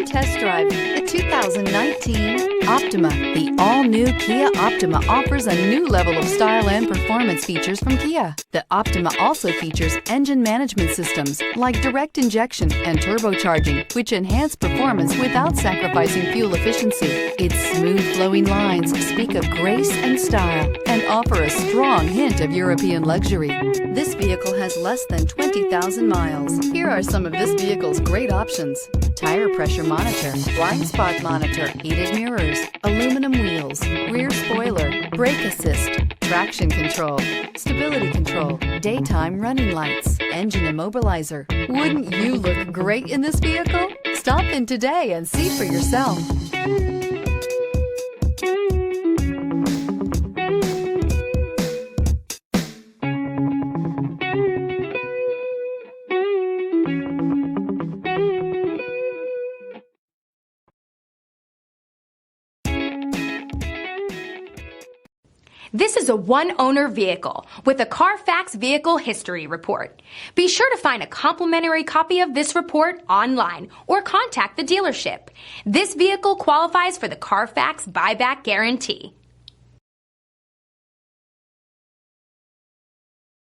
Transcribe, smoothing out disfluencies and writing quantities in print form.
test drive the 2019 Optima. The all-new Kia Optima offers a new level of style and performance features from Kia. The Optima also features engine management systems like direct injection and turbocharging, which enhance performance without sacrificing fuel efficiency. Its smooth flowing lines speak of grace and style and offer a strong hint of European luxury. This vehicle has less than 20,000 miles. Here are some of this vehicle's great options: tire pressure monitor, blind spot monitor, heated mirrors, aluminum wheels, rear spoiler, brake assist, traction control, stability control, daytime running lights, engine immobilizer. Wouldn't you look great in this vehicle? Stop in today and see for yourself. This is a one-owner vehicle with a Carfax Vehicle History Report. Be sure to find a complimentary copy of this report online or contact the dealership. This vehicle qualifies for the Carfax Buyback Guarantee.